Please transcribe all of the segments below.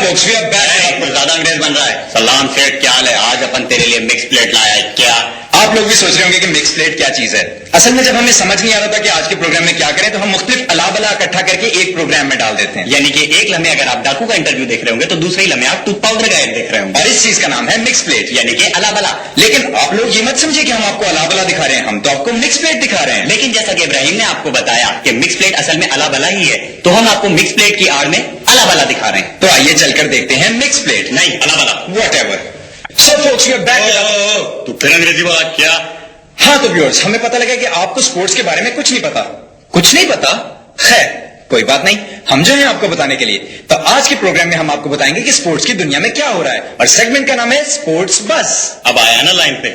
folks, we are back. कुछ ज्यादा अंग्रेज बन रहा है. सलाम सेठ, क्या हाल है? आज अपन तेरे लिए मिक्स प्लेट लाया है. क्या आप लोग भी सोच रहे होंगे कि मिक्स प्लेट क्या चीज है. असल में जब हमें समझ नहीं आ रहा था कि आज के प्रोग्राम में क्या करें, तो हम मुख्तलिफ अला बला इकट्ठा करके एक प्रोग्राम में डाल देते हैं. यानी कि एक लम्हे अगर आप डाकू का इंटरव्यू देख रहे होंगे तो दूसरे लम्हे आप टूथ पाउडर का एड देख रहे होंगे. और इस चीज का नाम है मिक्स प्लेट, यानी कि अला बला. लेकिन आप लोग ये मत समझिए कि हम आपको अला बला दिखा रहे हैं, हम तो आपको मिक्स प्लेट दिखा रहे हैं. लेकिन जैसा कि इब्राहिम ने आपको बताया कि मिक्स प्लेट असल में अला बला ही है, तो हम आपको मिक्स प्लेट की आड़ में अला बला दिखा रहे हैं. तो आइए चलकर देखते हैं मिक्स प्लेट. नहीं, अला बला. Whatever. So folks, we are back. तू फिर अंग्रेजी बोला क्या? हाँ तो व्यूअर्स, हमें पता लगा कि आपको स्पोर्ट्स के बारे में कुछ नहीं पता. कुछ नहीं पता? खैर कोई बात नहीं, हम जो हैं आपको बताने के लिए. तो आज के प्रोग्राम में हम आपको बताएंगे कि स्पोर्ट्स की दुनिया में क्या हो रहा है, और सेगमेंट का नाम है स्पोर्ट्स बस. अब आया ना लाइन पे.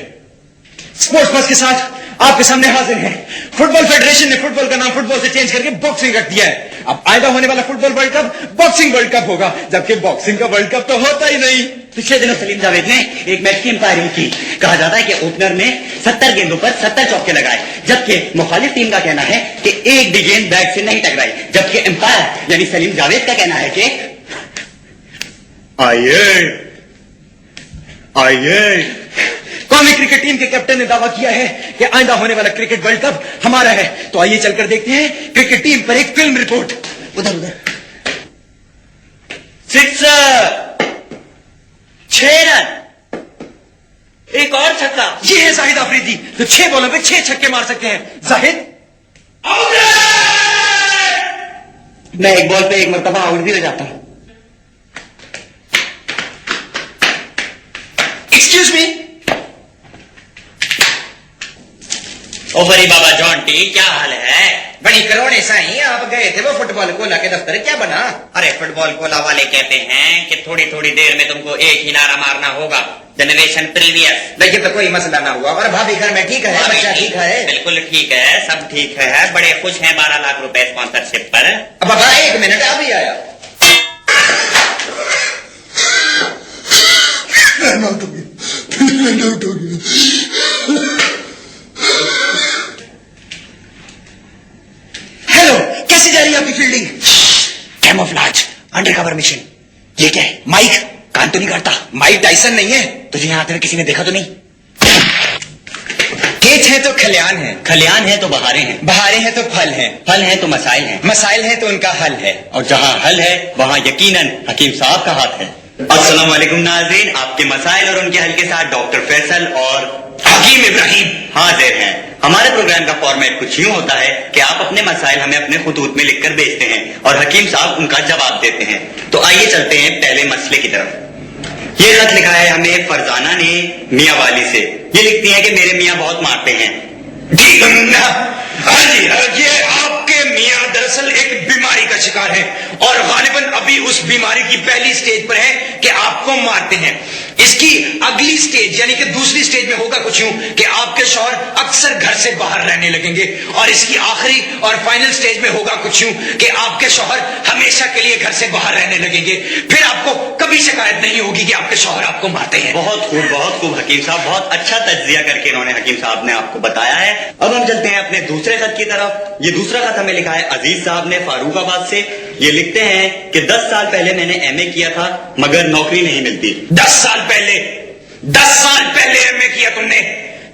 स्पोर्ट्स बस के साथ आपके सामने हाजिर हैं. फुटबॉल फेडरेशन ने फुटबॉल का नाम फुटबॉल से चेंज करके बॉक्सिंग रख दिया है. अब आइंदा होने वाला football world cup boxing world cup होगा, जबकि बॉक्सिंग का वर्ल्ड कप तो होता ही नहीं. पिछले दिनों सलीम जावेद ने एक मैच की अंपायरिंग की. कहा जाता है कि ओपनर ने 70 गेंदों पर 70 चौके लगाए, जबकि मुखालिफ टीम का कहना है कि एक भी गेंद बैट से नहीं टकराई. जबकि अंपायर यानी सलीम जावेद का कहना है कि आइए कौमी क्रिकेट टीम के कैप्टन ने दावा किया है कि आइंदा होने वाला क्रिकेट वर्ल्ड कप हमारा है. तो आइए चलकर देखते हैं क्रिकेट टीम पर एक फिल्म रिपोर्ट. उधर उधर. सिक्सर, 6 रन, एक और छक्का. ये है जाहिद अफरीदी, तो 6 बॉलों पे 6 छक्के मार सकते हैं. जाहिद मैं एक बॉल पे एक मरतबा आउट भी हो जाता हूं. Excuse me. ओ बड़ी बाबा जॉन्टी, क्या हाल है? बड़ी करोड़े साईं, आप गए थे वो फुटबॉल कोला के दफ्तर, क्या बना? अरे फुटबॉल कोला वाले कहते हैं कि थोड़ी थोड़ी देर में तुमको एक ही नारा मारना होगा, जनरेशन प्रीवियस. देखिए तो कोई मसला ना हुआ. और भाभी घर में ठीक है? बच्चा ठीक है? बिल्कुल ठीक है, सब ठीक है. बड़े खुश हैं 12 लाख रुपए स्पॉन्सरशिप पर. अब बाबा एक मिनट, अभी आया. हेलो, कैसी जा रही है आपकी फील्डिंग? Camouflage, undercover mission. ये क्या है? माइक कान तो नहीं करता? माइक टाइसन नहीं है. तुझे यहाँ आते हुए किसी ने देखा तो नहीं? खेत है तो खलियान है, खलियान है तो बहारें हैं, बहारें हैं तो फल हैं, फल है तो मसाइल हैं, मसाइल हैं तो उनका हल है. और जहाँ हल है वहाँ यकीनन हकीम साहब का हाथ है. अस्सलाम वालेकुम नाज़रीन, आपके मसाइल और उनके हल के साथ डॉक्टर फैसल और हकीम इब्राहिम हाजिर हैं. हमारे प्रोग्राम का फॉर्मेट कुछ यूं होता है कि आप अपने मसाइल हमें अपने खुतूत में लिखकर भेजते हैं और हकीम साहब उनका जवाब देते हैं. तो आइए चलते हैं पहले मसले की तरफ. ये खत लिखा है हमें फरजाना ने मियाँ वाली से. ये लिखती है कि मेरे मियाँ बहुत मारते हैं. जी हाँ जी, ये आपके मियाँ दरअसल एक बीमारी का शिकार है, और गालिबन अभी उस बीमारी की पहली स्टेज पर है कि आपको मारते हैं. इसकी अगली स्टेज यानी कि दूसरी स्टेज में होगा कुछ यूं कि आपके शौहर अक्सर घर से बाहर रहने लगेंगे, और इसकी आखिरी और फाइनल स्टेज में होगा कुछ यूं कि आपके शौहर हमेशा के लिए घर से बाहर रहने लगेंगे. फिर आपको कभी शिकायत नहीं होगी कि आपके शौहर आपको मारते हैं. बहुत खूब हकीम साहब, बहुत अच्छा तज्जिया करके इन्होंने हकीम साहब ने आपको बताया है. अब हम चलते हैं अपने दूसरे खत की तरफ. ये दूसरा खत हमें लिखा है अजीज साहब ने फारूकाबाद से. ये लिखते हैं कि 10 साल पहले मैंने एमए किया था मगर नौकरी नहीं मिलती. 10 साल पहले एमए किया तुमने?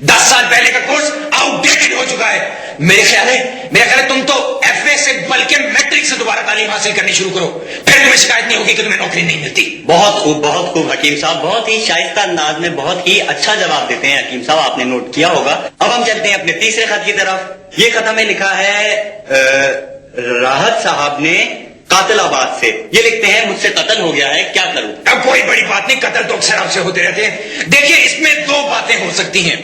10 साल पहले का कोर्स आउटडेटेड हो चुका है. मेरे ख्याल है तुम तो एफए से बल्कि मैट्रिक से दोबारा तालीम हासिल करनी शुरू करो, फिर तुम्हें शिकायत नहीं होगी कि तुम्हें नौकरी नहीं मिलती. बहुत खूब हकीम साहब, बहुत ही शाइस्ता अंदाज में बहुत ही अच्छा जवाब देते हैं हकीम साहब, आपने नोट किया होगा. अब हम चलते हैं अपने तीसरे खत की तरफ. ये खत हमें लिखा है राहत साहब ने कातिलाबाद से. ये लिखते हैं मुझसे कत्ल हो गया है, क्या करूं? अब कोई बड़ी बात नहीं, कत्ल तो अक्सर आपसे होते रहते हैं. देखिए इसमें 2 बातें हो सकती हैं.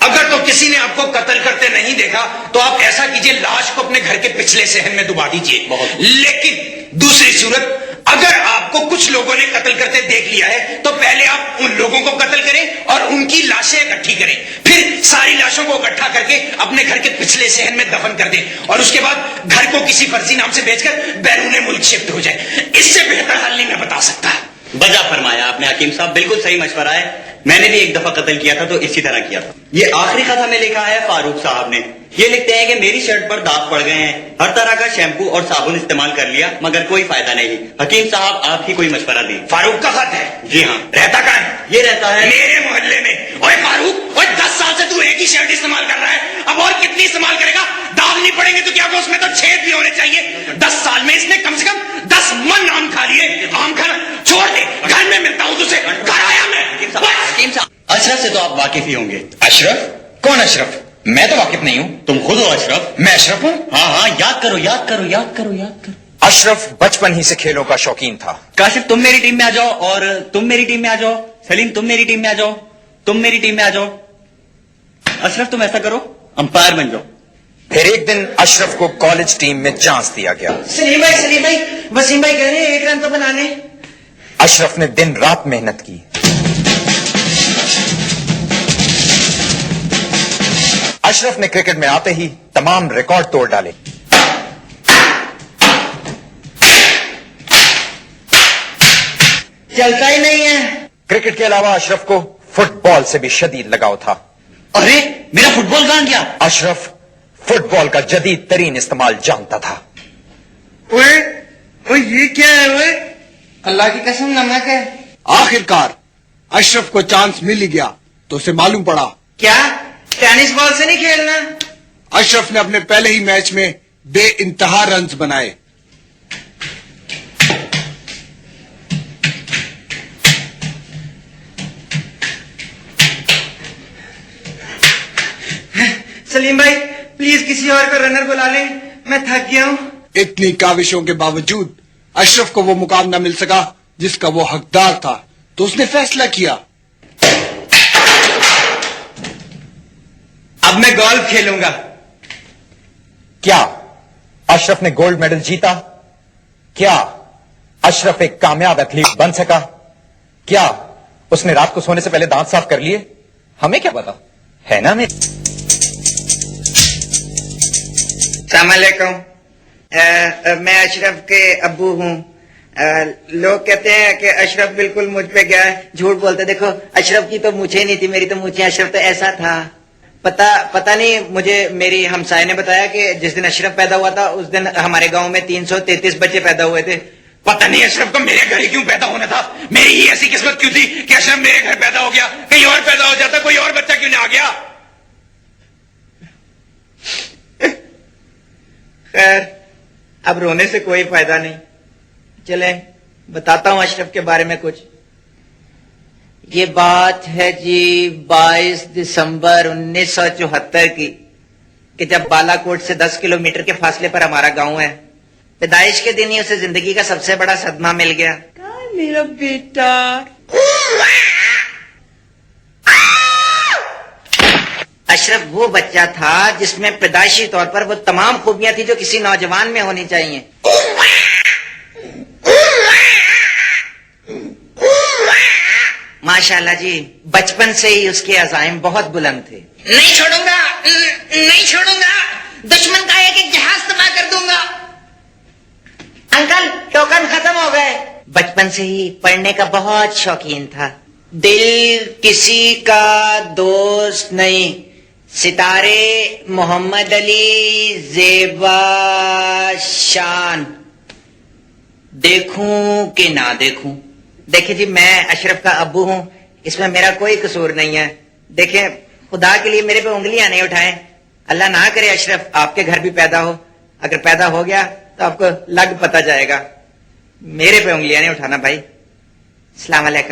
अगर तो किसी ने आपको कत्ल करते नहीं देखा तो आप ऐसा कीजिए, लाश को अपने घर के पिछले सहन में दबा दीजिए. लेकिन दूसरी सूरत, अगर आपको कुछ लोगों ने कत्ल करते देख लिया है तो पहले आप उन लोगों को कत्ल करें और उनकी लाशें इकट्ठी करें, फिर सारी लाशों को इकट्ठा करके अपने घर के पिछले सहन में दफन कर दें, और उसके बाद घर को किसी फर्जी नाम से बेचकर बैरून मुल्क शिफ्ट हो जाए. इससे बेहतर हल नहीं मैं बता सकता. वजह फरमाया आपने حکیم صاحب بالکل صحیح مشورہ ہے. میں نے بھی ایک دفعہ قتل کیا تھا تو اسی طرح کیا تھا. یہ آخری خط ہمیں لکھا ہے فاروق صاحب نے. یہ لکھتے ہیں کہ میری شرٹ پر داغ پڑ گئے ہیں, ہر طرح کا شیمپو اور صابن استعمال کر لیا مگر کوئی فائدہ نہیں. حکیم صاحب آپ ہی کوئی مشورہ دیں. فاروق کا خط ہے؟ جی ہاں. رہتا کہاں ہے؟ یہ رہتا ہے میرے محلے میں. اوے فاروق, اوے 10 سال سے تو ایک ہی شرٹ استعمال کر رہا ہے, اب اور کتنی استعمال کرے گا؟ داغ نہیں پڑیں گے تو کیا اس میں تو چھید بھی ہونے چاہیے. 10 سال میں اس نے کم سے کم 10 من آم کھا لیے. آم کھانا چھوڑ دے, گھر میں ملتا ہوں تجھے, گھر آیا میں. حکیم صاحب اشرف سے تو آپ واقف ہی ہوں گے. اشرف؟ کون اشرف؟ میں تو واقف نہیں ہوں. تم خود ہو اشرف. میں اشرف ہوں؟ ہاں ہاں, یاد کرو یاد کرو یاد کرو یاد کرو. اشرف بچپن ہی سے کھیلوں کا شوقین تھا. کاشف تم میری ٹیم میں آ جاؤ, اور تم میری ٹیم میں آ جاؤ. سلیم تم میری ٹیم میں آ جاؤ, تم میری ٹیم میں آ جاؤ. اشرف تم ایسا کرو, امپائر بن جاؤ. پھر ایک دن اشرف کو کالج ٹیم میں چانس دیا گیا. سلیم بھائی وسیم بھائی کہہ رہے ہیں 1 رن تو بنانے. اشرف نے دن رات محنت کی. اشرف نے کرکٹ میں آتے ہی تمام ریکارڈ توڑ ڈالے. چلتا ہی نہیں ہے. کرکٹ کے علاوہ اشرف کو فٹ بال سے بھی شدید لگاؤ تھا. ارے میرا فٹ بال کہاں گیا؟ اشرف فٹ بال کا جدید ترین استعمال جانتا تھا. یہ کیا ہے وہ؟ اللہ کی قسم نمک ہے. آخرکار اشرف کو چانس مل ہی گیا تو اسے معلوم پڑا. کیا ٹینس بال سے نہیں کھیلنا؟ اشرف نے اپنے پہلے ہی میچ میں بے انتہا رنز بنائے. سلیم بھائی پلیز کسی اور کو رنر بلا لیں, میں تھک گیا ہوں. اتنی کاوشوں کے باوجود اشرف کو وہ مقام نہ مل سکا جس کا وہ حقدار تھا, تو اس نے فیصلہ کیا اب میں گولف کھیلوں گا. کیا اشرف نے گولڈ میڈل جیتا؟ کیا اشرف ایک کامیاب ایتھلیٹ بن سکا؟ کیا اس نے رات کو سونے سے پہلے دانت صاف کر لیے؟ ہمیں کیا پتا ہے نا. میں السلام علیکم. میں اشرف کے ابو ہوں. لوگ کہتے ہیں کہ اشرف بالکل مجھ پہ گیا ہے. جھوٹ بولتے. دیکھو اشرف کی تو مجھے نہیں تھی, میری تو مجھے. اشرف تو ایسا تھا, پتا نہیں, مجھے میری ہمسائے نے بتایا کہ جس دن اشرف پیدا ہوا تھا اس دن ہمارے گاؤں میں 333 بچے پیدا ہوئے تھے. پتہ نہیں اشرف کو میرے گھر ہی کیوں پیدا ہونا تھا. میری ہی ایسی قسمت کیوں تھی کہ اشرف میرے گھر پیدا ہو گیا؟ کہیں اور پیدا ہو جاتا, کوئی اور بچہ کیوں نہ آ گیا؟ خیر اب رونے سے کوئی فائدہ نہیں. چلیں بتاتا ہوں اشرف کے بارے میں کچھ. یہ بات ہے جی 22 دسمبر 1974 کی, کہ جب بالا کوٹ سے 10 کلومیٹر کے فاصلے پر ہمارا گاؤں ہے. پیدائش کے دن ہی اسے زندگی کا سب سے بڑا صدمہ مل گیا. میرا بیٹا. اشرف وہ بچہ تھا جس میں پیدائشی طور پر وہ تمام خوبیاں تھی جو کسی نوجوان میں ہونی چاہیے. ماشاءاللہ جی بچپن سے ہی اس کے عزائم بہت بلند تھے. نہیں چھوڑوں گا, نہیں چھوڑوں گا, دشمن کا ایک جہاز تباہ کر دوں گا. انکل ٹوکن ختم ہو گئے. بچپن سے ہی پڑھنے کا بہت شوقین تھا. دل کسی کا دوست نہیں, ستارے محمد علی زیبا شان, دیکھوں کہ نہ دیکھوں. دیکھیں جی میں اشرف کا ابو ہوں, اس میں میرا کوئی قصور نہیں ہے. دیکھیں خدا کے لیے میرے پہ انگلیاں نہیں اٹھائیں. اللہ نہ کرے اشرف آپ کے گھر بھی پیدا ہو. اگر پیدا ہو گیا تو آپ کو لگ پتا جائے گا. میرے پہ انگلیاں نہیں اٹھانا بھائی. السلام علیکم.